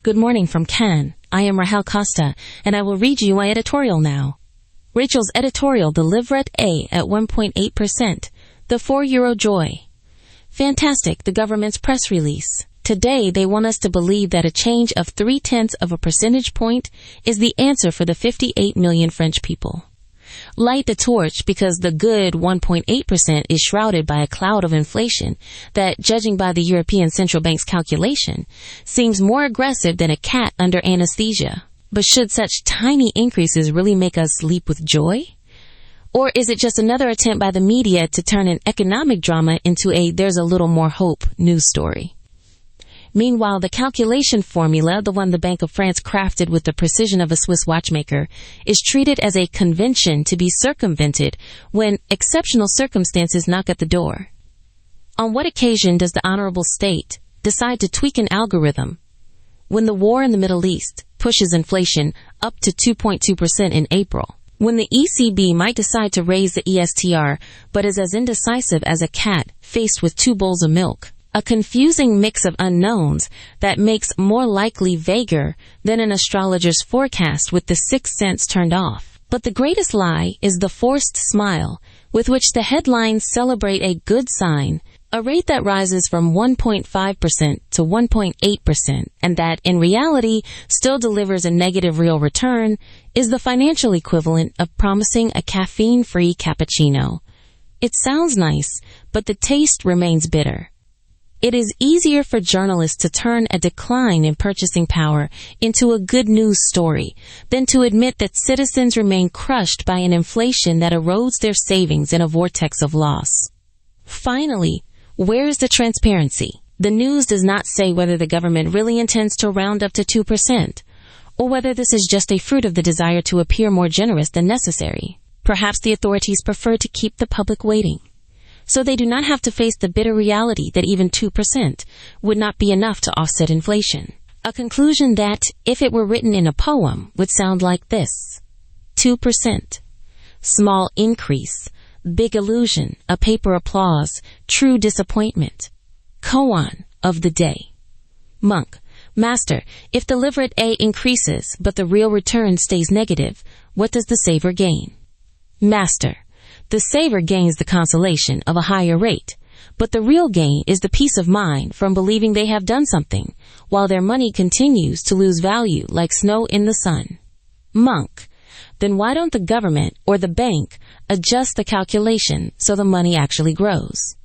Good morning from Cannes. I am Rahel Costa, and I will read you my editorial now. Rachel's editorial, the Livret A at 1.8%, the €4 joy. Fantastic, the government's press release. Today, they want us to believe that a change of 0.3 of a percentage point is the answer for the 58 million French people. Light the torch because the good 1.8% is shrouded by a cloud of inflation that, judging by the European Central Bank's calculation, seems more aggressive than a cat under anesthesia. But should such tiny increases really make us leap with joy? Or is it just another attempt by the media to turn an economic drama into a "there's a little more hope" news story? Meanwhile, the calculation formula, the one the Bank of France crafted with the precision of a Swiss watchmaker, is treated as a convention to be circumvented when exceptional circumstances knock at the door. On what occasion does the honorable state decide to tweak an algorithm? When the war in the Middle East pushes inflation up to 2.2% in April. When the ECB might decide to raise the ESTR, but is as indecisive as a cat faced with 2 bowls of milk. A confusing mix of unknowns that makes more likely vaguer than an astrologer's forecast with the 6th sense turned off. But the greatest lie is the forced smile with which the headlines celebrate a good sign, a rate that rises from 1.5% to 1.8%, and that, in reality, still delivers a negative real return, is the financial equivalent of promising a caffeine-free cappuccino. It sounds nice, but the taste remains bitter. It is easier for journalists to turn a decline in purchasing power into a good news story than to admit that citizens remain crushed by an inflation that erodes their savings in a vortex of loss. Finally, where is the transparency? The news does not say whether the government really intends to round up to 2%, or whether this is just a fruit of the desire to appear more generous than necessary. Perhaps the authorities prefer to keep the public waiting, so they do not have to face the bitter reality that even 2% would not be enough to offset inflation. A conclusion that, if it were written in a poem, would sound like this. 2%. Small increase. Big illusion. A paper applause. True disappointment. Koan of the day. Monk. Master, if the livret A increases, but the real return stays negative, what does the saver gain? Master. The saver gains the consolation of a higher rate, but the real gain is the peace of mind from believing they have done something, while their money continues to lose value like snow in the sun. Monk. Then why don't the government or the bank adjust the calculation so the money actually grows?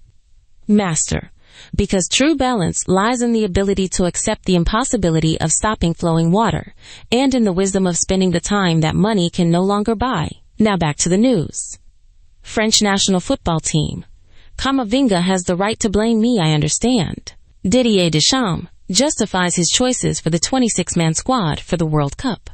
Master. Because true balance lies in the ability to accept the impossibility of stopping flowing water, and in the wisdom of spending the time that money can no longer buy. Now back to the news. French national football team. Camavinga has the right to blame me, I understand. Didier Deschamps justifies his choices for the 26-man squad for the World Cup.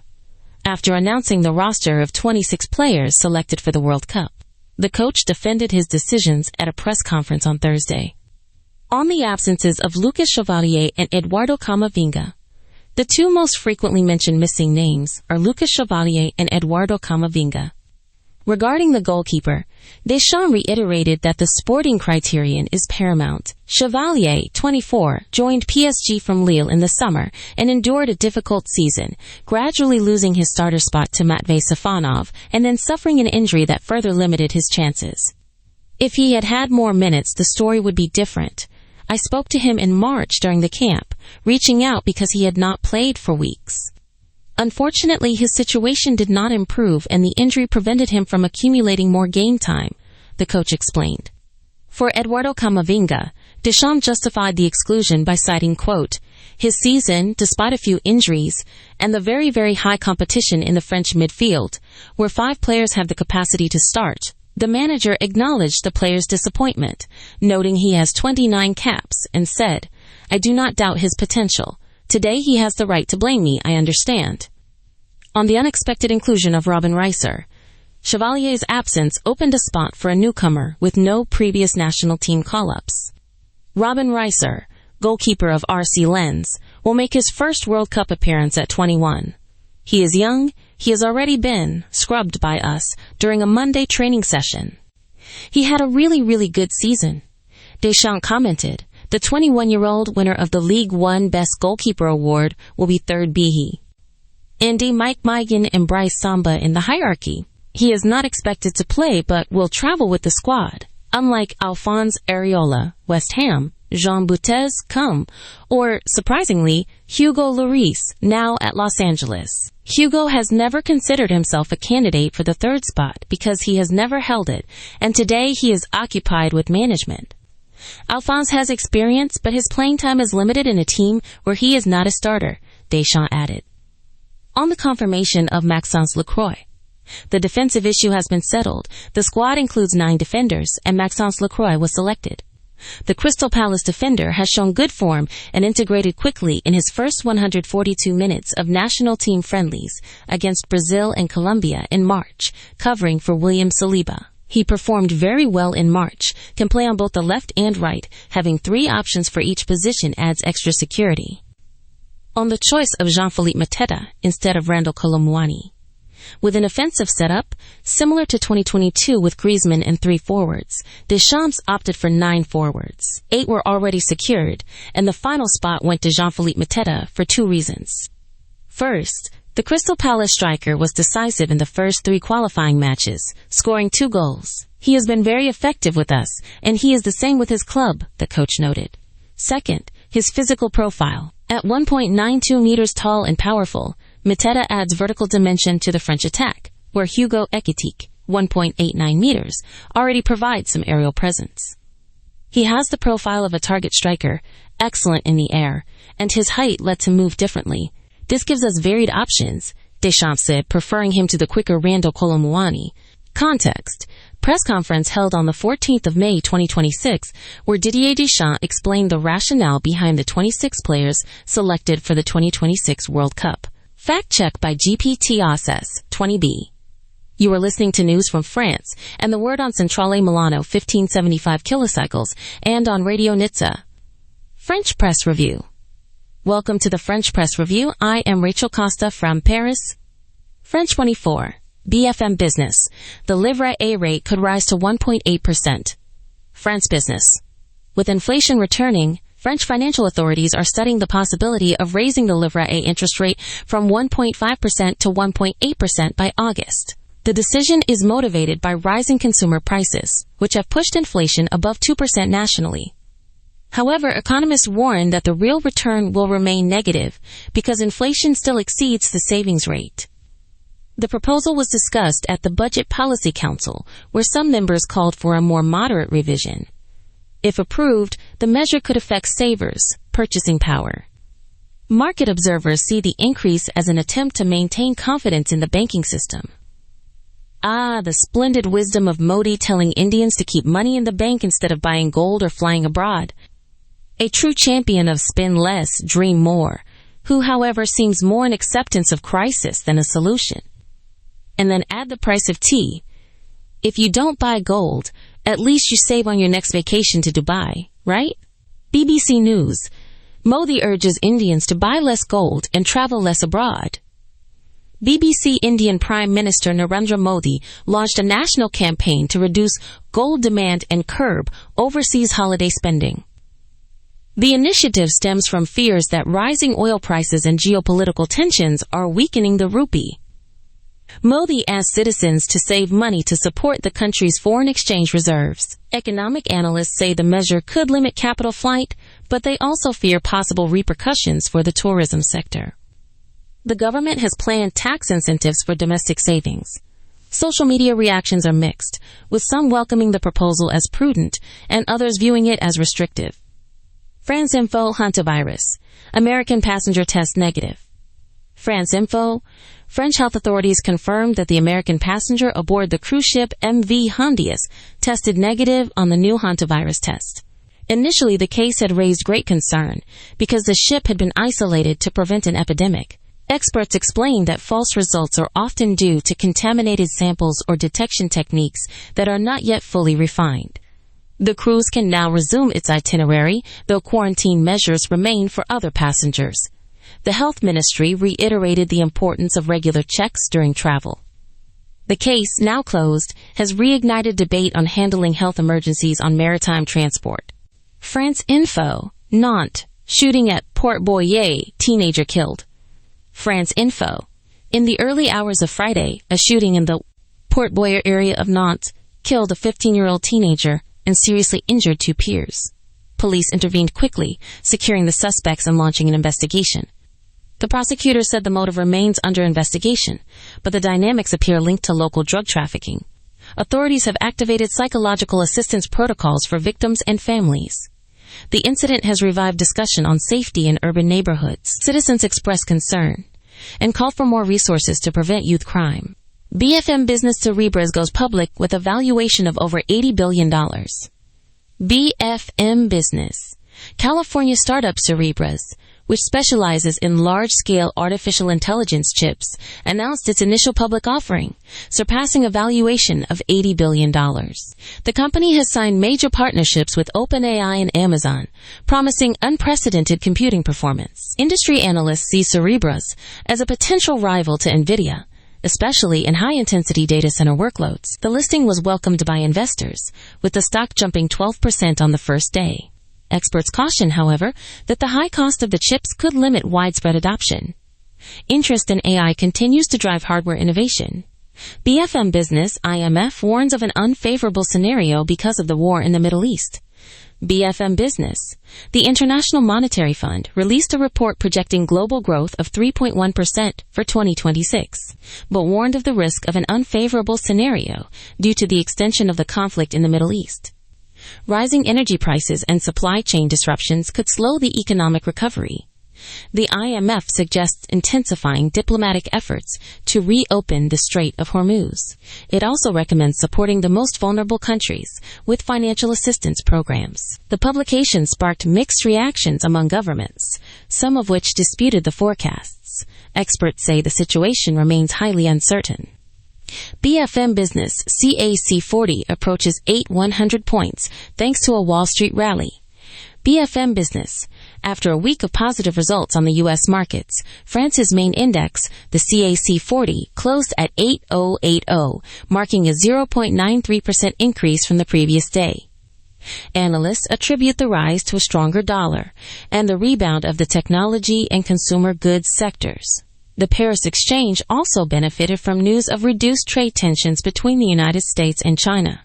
After announcing the roster of 26 players selected for the World Cup, the coach defended his decisions at a press conference on Thursday. On the absences of Lucas Chevalier and Eduardo Camavinga, the 2 most frequently mentioned missing names are Lucas Chevalier and Eduardo Camavinga. Regarding the goalkeeper, Deschamps reiterated that the sporting criterion is paramount. Chevalier, 24, joined PSG from Lille in the summer and endured a difficult season, gradually losing his starter spot to Matvei Safonov and then suffering an injury that further limited his chances. If he had had more minutes, the story would be different. I spoke to him in March during the camp, reaching out because he had not played for weeks. Unfortunately, his situation did not improve and the injury prevented him from accumulating more game time, the coach explained. For Eduardo Camavinga, Deschamps justified the exclusion by citing, quote, his season, despite a few injuries, and the very, very high competition in the French midfield, where 5 players have the capacity to start. The manager acknowledged the player's disappointment, noting he has 29 caps, and said, I do not doubt his potential. Today he has the right to blame me, I understand. On the unexpected inclusion of Robin Reiser, Chevalier's absence opened a spot for a newcomer with no previous national team call-ups. Robin Reiser, goalkeeper of RC Lens, will make his first World Cup appearance at 21. He is young. He has already been scrubbed by us during a Monday training session. He had a really, really good season. Deschamps commented, The 21-year-old winner of the League One Best Goalkeeper Award will be third Bihi. Andy Mike Migan and Bryce Samba in the hierarchy. He is not expected to play but will travel with the squad. Unlike Alphonse Areola, West Ham, Jean Boutez, Cum, or, surprisingly, Hugo Lloris, now at Los Angeles. Hugo has never considered himself a candidate for the third spot because he has never held it, and today he is occupied with management. Alphonse has experience, but his playing time is limited in a team where he is not a starter, Deschamps added. On the confirmation of Maxence Lacroix, the defensive issue has been settled. The squad includes 9 defenders, and Maxence Lacroix was selected. The Crystal Palace defender has shown good form and integrated quickly in his first 142 minutes of national team friendlies against Brazil and Colombia in March, covering for William Saliba. He performed very well in March, can play on both the left and right, having 3 options for each position adds extra security. On the choice of Jean-Philippe Mateta instead of Randall Kolo Muani. With an offensive setup, similar to 2022 with Griezmann and 3 forwards, Deschamps opted for 9 forwards. 8 were already secured, and the final spot went to Jean-Philippe Mateta for 2 reasons. First, the Crystal Palace striker was decisive in the first 3 qualifying matches, scoring 2 goals. He has been very effective with us, and he is the same with his club, the coach noted. Second, his physical profile. At 1.92 meters tall and powerful, Mateta adds vertical dimension to the French attack, where Hugo Ekitike, 1.89 meters, already provides some aerial presence. He has the profile of a target striker, excellent in the air, and his height lets him move differently. This gives us varied options, Deschamps said, preferring him to the quicker Randall Kolo Muani. Context. Press conference held on the 14th of May 2026, where Didier Deschamps explained the rationale behind the 26 players selected for the 2026 World Cup. Fact check by GPT Access, 20B. You are listening to news from France and the word on Centrale Milano 1575 kilocycles and on Radio Nizza. French Press Review. Welcome to the French Press Review. I am Rachel Costa from Paris. French 24. BFM Business. The Livret A rate could rise to 1.8%. France Business. With inflation returning, French financial authorities are studying the possibility of raising the Livret A interest rate from 1.5% to 1.8% by August. The decision is motivated by rising consumer prices, which have pushed inflation above 2% nationally. However, economists warn that the real return will remain negative because inflation still exceeds the savings rate. The proposal was discussed at the Budget Policy Council, where some members called for a more moderate revision. If approved, the measure could affect savers' purchasing power. Market observers see the increase as an attempt to maintain confidence in the banking system. The splendid wisdom of Modi telling Indians to keep money in the bank instead of buying gold or flying abroad. A true champion of spend less, dream more, who, however, seems more an acceptance of crisis than a solution. And then add the price of tea. If you don't buy gold, at least you save on your next vacation to Dubai, right? BBC News. Modi urges Indians to buy less gold and travel less abroad. BBC Indian Prime Minister Narendra Modi launched a national campaign to reduce gold demand and curb overseas holiday spending. The initiative stems from fears that rising oil prices and geopolitical tensions are weakening the rupee. Modi asked citizens to save money to support the country's foreign exchange reserves. Economic analysts say the measure could limit capital flight, but they also fear possible repercussions for the tourism sector. The government has planned tax incentives for domestic savings. Social media reactions are mixed, with some welcoming the proposal as prudent and others viewing it as restrictive. France Info Hantavirus. American passenger test negative. France Info. French health authorities confirmed that the American passenger aboard the cruise ship MV Hondius tested negative on the new hantavirus test. Initially, the case had raised great concern because the ship had been isolated to prevent an epidemic. Experts explained that false results are often due to contaminated samples or detection techniques that are not yet fully refined. The cruise can now resume its itinerary, though quarantine measures remain for other passengers. The health ministry reiterated the importance of regular checks during travel. The case, now closed, has reignited debate on handling health emergencies on maritime transport. France Info, Nantes, shooting at Port Boyer, teenager killed. France Info. In the early hours of Friday, a shooting in the Port Boyer area of Nantes killed a 15-year-old teenager and seriously injured 2 peers. Police intervened quickly, securing the suspects and launching an investigation. The prosecutor said the motive remains under investigation, but the dynamics appear linked to local drug trafficking. Authorities have activated psychological assistance protocols for victims and families. The incident has revived discussion on safety in urban neighborhoods. Citizens expressed concern and called for more resources to prevent youth crime. BFM Business Cerebras goes public with a valuation of over $80 billion. BFM Business. California startup Cerebras, which specializes in large-scale artificial intelligence chips, announced its initial public offering, surpassing a valuation of $80 billion. The company has signed major partnerships with OpenAI and Amazon, promising unprecedented computing performance. Industry analysts see Cerebras as a potential rival to NVIDIA, especially in high-intensity data center workloads. The listing was welcomed by investors, with the stock jumping 12% on the first day. Experts caution, however, that the high cost of the chips could limit widespread adoption. Interest in AI continues to drive hardware innovation. BFM Business, IMF, warns of an unfavorable scenario because of the war in the Middle East. BFM Business. The International Monetary Fund released a report projecting global growth of 3.1% for 2026, but warned of the risk of an unfavorable scenario due to the extension of the conflict in the Middle East. Rising energy prices and supply chain disruptions could slow the economic recovery. The IMF suggests intensifying diplomatic efforts to reopen the Strait of Hormuz. It also recommends supporting the most vulnerable countries with financial assistance programs. The publication sparked mixed reactions among governments, some of which disputed the forecasts. Experts say the situation remains highly uncertain. BFM Business CAC 40 approaches 8,100 points thanks to a Wall Street rally. BFM Business. After a week of positive results on the U.S. markets, France's main index, the CAC 40, closed at 8,080, marking a 0.93% increase from the previous day. Analysts attribute the rise to a stronger dollar and the rebound of the technology and consumer goods sectors. The Paris exchange also benefited from news of reduced trade tensions between the United States and China.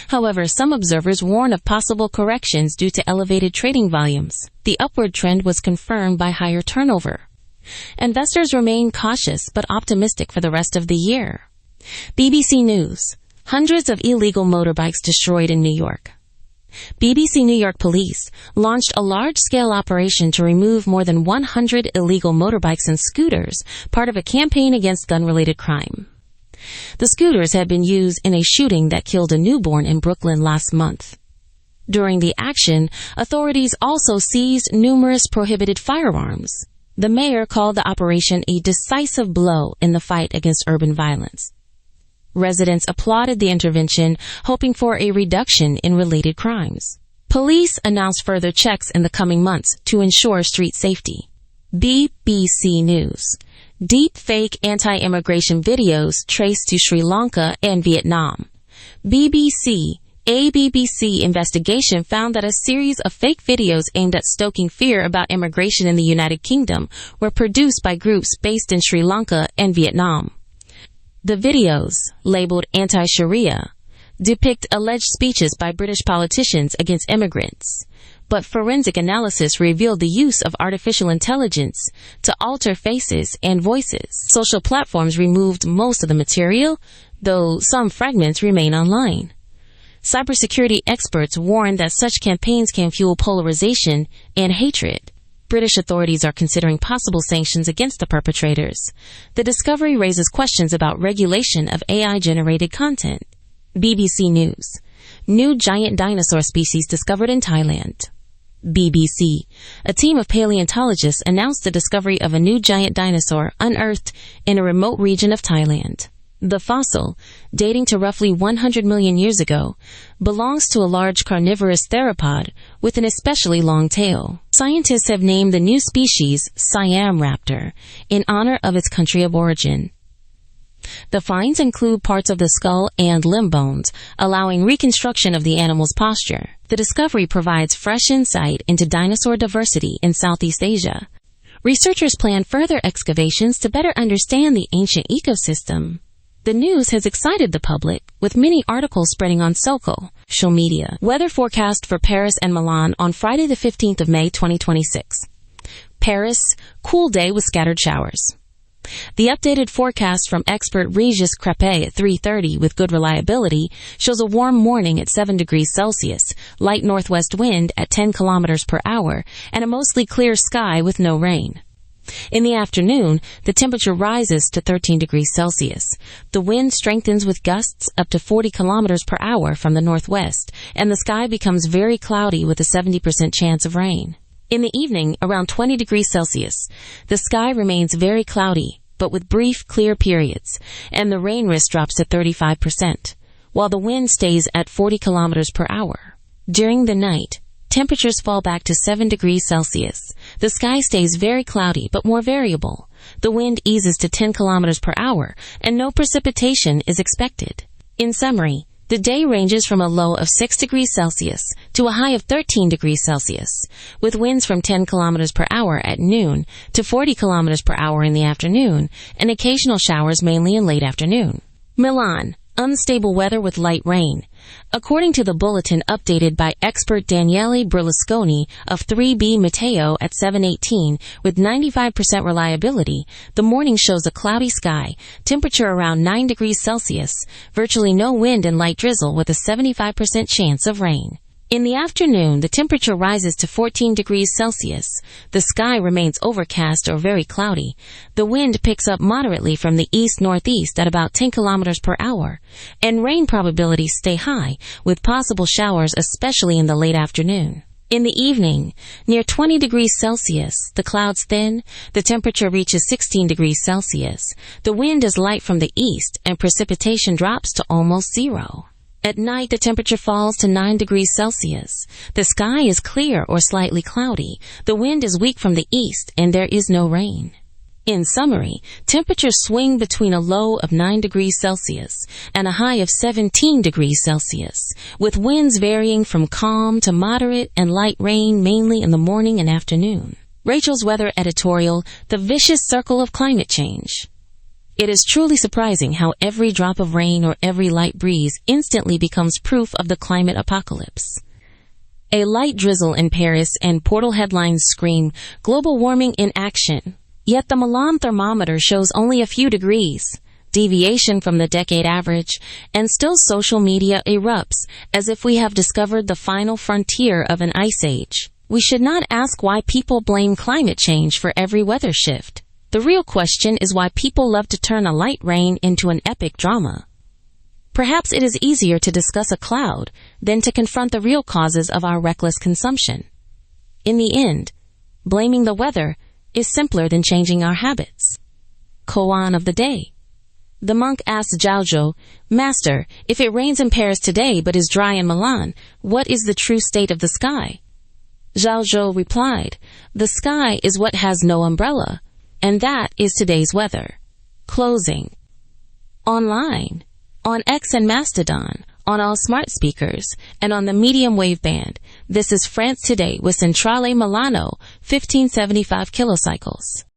However, some observers warn of possible corrections due to elevated trading volumes. The upward trend was confirmed by higher turnover. Investors remain cautious but optimistic for the rest of the year. BBC News. Hundreds of illegal motorbikes destroyed in New York. BBC New York Police launched a large-scale operation to remove more than 100 illegal motorbikes and scooters, part of a campaign against gun-related crime. The scooters had been used in a shooting that killed a newborn in Brooklyn last month. During the action, authorities also seized numerous prohibited firearms. The mayor called the operation a decisive blow in the fight against urban violence. Residents applauded the intervention, hoping for a reduction in related crimes. Police announced further checks in the coming months to ensure street safety. BBC News. Deep-fake anti-immigration videos traced to Sri Lanka and Vietnam. A BBC investigation found that a series of fake videos aimed at stoking fear about immigration in the United Kingdom were produced by groups based in Sri Lanka and Vietnam. The videos, labeled anti-Sharia, depict alleged speeches by British politicians against immigrants, but forensic analysis revealed the use of artificial intelligence to alter faces and voices. Social platforms removed most of the material, though some fragments remain online. Cybersecurity experts warn that such campaigns can fuel polarization and hatred. British authorities are considering possible sanctions against the perpetrators. The discovery raises questions about regulation of AI-generated content. BBC News. New giant dinosaur species discovered in Thailand. BBC. A team of paleontologists announced the discovery of a new giant dinosaur unearthed in a remote region of Thailand. The fossil, dating to roughly 100 million years ago, belongs to a large carnivorous theropod with an especially long tail. Scientists have named the new species Siam raptor in honor of its country of origin. The finds include parts of the skull and limb bones, allowing reconstruction of the animal's posture. The discovery provides fresh insight into dinosaur diversity in Southeast Asia. Researchers plan further excavations to better understand the ancient ecosystem. The news has excited the public, with many articles spreading on social media. Weather forecast for Paris and Milan on Friday the 15th of May 2026. Paris, cool day with scattered showers. The updated forecast from expert Regis Crepé at 3:30 with good reliability shows a warm morning at 7 degrees Celsius, light northwest wind at 10 kilometers per hour, and a mostly clear sky with no rain. In the afternoon, the temperature rises to 13 degrees Celsius. The wind strengthens with gusts up to 40 kilometers per hour from the northwest, and the sky becomes very cloudy with a 70% chance of rain. In the evening, around 20 degrees Celsius, the sky remains very cloudy, but with brief, clear periods, and the rain risk drops to 35%, while the wind stays at 40 kilometers per hour. During the night, temperatures fall back to 7 degrees Celsius. The sky stays very cloudy but more variable. The wind eases to 10 kilometers per hour, and no precipitation is expected. In summary, the day ranges from a low of 6 degrees Celsius to a high of 13 degrees Celsius, with winds from 10 kilometers per hour at noon to 40 kilometers per hour in the afternoon, and occasional showers mainly in late afternoon. Milan. Unstable weather with light rain. According to the bulletin updated by expert Daniele Berlusconi of 3B Meteo at 7:18 with 95% reliability, the morning shows a cloudy sky, temperature around 9 degrees Celsius, virtually no wind and light drizzle with a 75% chance of rain. In the afternoon, the temperature rises to 14 degrees Celsius. The sky remains overcast or very cloudy. The wind picks up moderately from the east-northeast at about 10 kilometers per hour, and rain probabilities stay high, with possible showers especially in the late afternoon. In the evening, near 20 degrees Celsius, the clouds thin, the temperature reaches 16 degrees Celsius. The wind is light from the east, and precipitation drops to almost zero. At night, the temperature falls to 9 degrees Celsius. The sky is clear or slightly cloudy. The wind is weak from the east, and there is no rain. In summary, temperatures swing between a low of 9 degrees Celsius and a high of 17 degrees Celsius, with winds varying from calm to moderate and light rain mainly in the morning and afternoon. Rachel's weather editorial, The Vicious Circle of Climate Change. It is truly surprising how every drop of rain or every light breeze instantly becomes proof of the climate apocalypse. A light drizzle in Paris and portal headlines scream, global warming in action. Yet the Milan thermometer shows only a few degrees, deviation from the decade average, and still social media erupts as if we have discovered the final frontier of an ice age. We should not ask why people blame climate change for every weather shift. The real question is why people love to turn a light rain into an epic drama. Perhaps it is easier to discuss a cloud than to confront the real causes of our reckless consumption. In the end, blaming the weather is simpler than changing our habits. Koan of the day. The monk asked Zhaozhou, Master, if it rains in Paris today but is dry in Milan, what is the true state of the sky? Zhaozhou replied, The sky is what has no umbrella. And that is today's weather. Closing. Online, on X and Mastodon, on all smart speakers, and on the medium wave band. This is France Today with Centrale Milano, 1575 kilocycles.